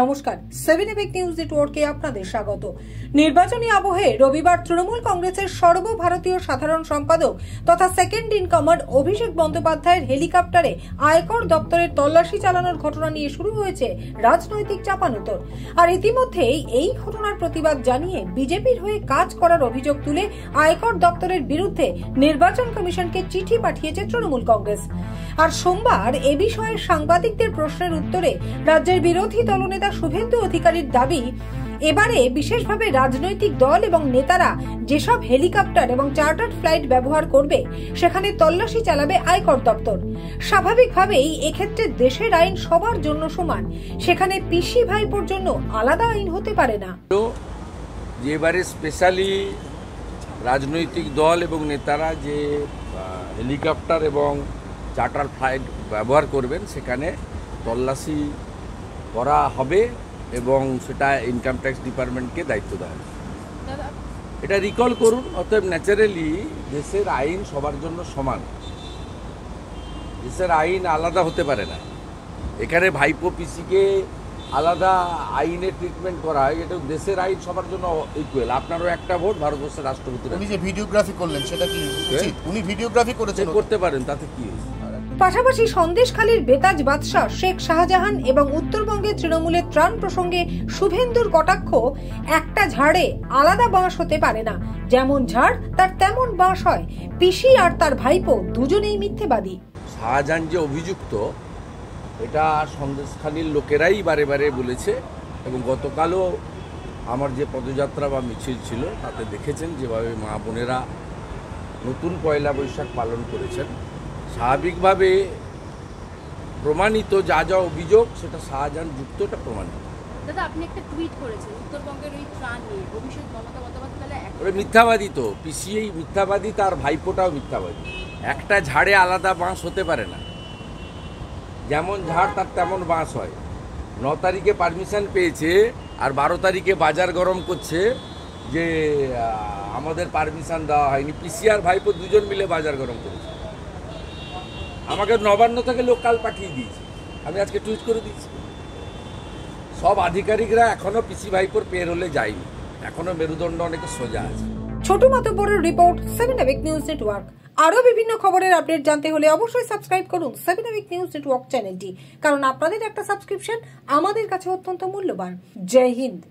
নমস্কার, 7 EPIC news নেটওয়ার্কে আপনাদের স্বাগত। নির্বাচনী আবহে রবিবার তৃণমূল কংগ্রেসের সর্বভারতীয় সাধারণ সম্পাদক তথা সেকেন্ড ইন কমান্ড অভিষেক বন্দ্যোপাধ্যায়ের হেলিকপ্টারে আয়কর দপ্তরের তল্লাশি চালানোর ঘটনা নিয়ে শুরু হয়েছে রাজনৈতিক চাপানুতর। আর ইতিমধ্যেই এই ঘটনার প্রতিবাদ জানিয়ে বিজেপির হয়ে কাজ করার অভিযোগ তুলে আয়কর দপ্তরের বিরুদ্ধে নির্বাচন কমিশনকে চিঠি পাঠিয়েছে তৃণমূল কংগ্রেস। আর সোমবার এ বিষয়ে সাংবাদিকদের প্রশ্নের উত্তরে রাজ্যের বিরোধী দলনেতা শুভেন্দু অধিকারীর দাবি, এবারে বিশেষভাবে রাজনৈতিক দল এবং নেতারা যেসব হেলিকপ্টার এবং চার্টার্ড ফ্লাইট ব্যবহার করবে সেখানে তল্লাশি চালাবে আয়কর দপ্তর। স্বাভাবিকভাবেই এক্ষেত্রে দেশের আইন সবার জন্য সমান, সেখানে পিসি ভাইপোর জন্য আলাদা আইন হতে পারে না। এবারে স্পেশালি রাজনৈতিক দল এবং নেতারা যে হেলিকপ্টার এবং চার্টার ফ্লাইট ব্যবহার করবেন সেখানে তল্লাশি করা হবে এবং সেটা ইনকাম ট্যাক্স ডিপার্টমেন্টকে দায়িত্ব দেওয়া হবে। এটা রিকল করুন। অতএব ন্যাচারালি দেশের আইন সবার জন্য সমান, দেশের আইন আলাদা হতে পারে না। এখানে ভাইপো পিসিকে আলাদা আইনে ট্রিটমেন্ট করা হয়, এটা দেশের আইন সবার জন্য ইকুয়াল। আপনারও একটা ভোট, ভারতবর্ষের রাষ্ট্রপতি। উনি যে ভিডিওগ্রাফি করলেন সেটা কি উচিত? উনি ভিডিওগ্রাফি করেছেন, করতে পারেন, তাতে কি? পাশাপাশি সন্দেশখালীর বেতাজ বাদশাহ শেখ শাহজাহান এবং উত্তরবঙ্গের তৃণমূলের ত্রাণ প্রসঙ্গে শুভেন্দুর কটাক্ষ, একটা ঝাড়ে আলাদা বাঁশ হতে পারে না, যেমন ঝাড় তার তেমন বাঁশ হয়। পিসি আর তার ভাইপো দুজনেই মিথ্যেবাদী। শাহজাহান যে অভিযুক্ত, এটা সন্দেশখালীর লোকেরাই বারে বারে বলেছে এবং গতকালও আমার যে পদযাত্রা বা মিছিল ছিল তাতে দেখেছেন যেভাবে মা বোনেরা নতুন পয়লা বৈশাখ পালন করেছেন। স্বাভাবিকভাবে প্রমাণিত যা যা অভিযোগ সেটা শাহজাহান যুক্ত, এটা প্রমাণিত। দাদা, আপনি একটা টুইট করেছেন উত্তরবঙ্গের ওই ত্রাণ নিয়ে, অভিষেক মমতা বন্দ্যোপাধ্যায় মিথ্যাবাদী। তো পিসিআই মিথ্যাবাদী, তার ভাইপোটাও মিথ্যাবাদী। একটা ঝাড়ে আলাদা বাঁশ হতে পারে না, যেমন ঝাড় তার তেমন বাঁশ হয়। 9 তারিখে পারমিশন পেয়েছে আর 12 তারিখে বাজার গরম করছে যে আমাদের পারমিশন দেওয়া হয়নি। পিসি আর ভাইপো দুজন মিলে বাজার গরম করেছে। আমাকে নবান্ন থেকে লোকাল পাঠিয়ে দিয়েছে, আমি আজকে টুইট করে দিয়েছি। সব আধিকারিকরা এখনো পিসি ভাইপোর পের হলে যায়নি, এখনো মেরুদণ্ড অনেক সোজা আছে। ছোট মাতব্বরের রিপোর্ট, 7 এবিক নিউজ নেটওয়ার্ক। আরো বিভিন্ন খবরের আপডেট জানতে হলে অবশ্যই সাবস্ক্রাইব করুন 7 এবিক নিউজ নেটওয়ার্ক চ্যানেলটি, কারণ আপনাদের একটা সাবস্ক্রিপশন আমাদের কাছে অত্যন্ত মূল্যবান। জয় হিন্দ।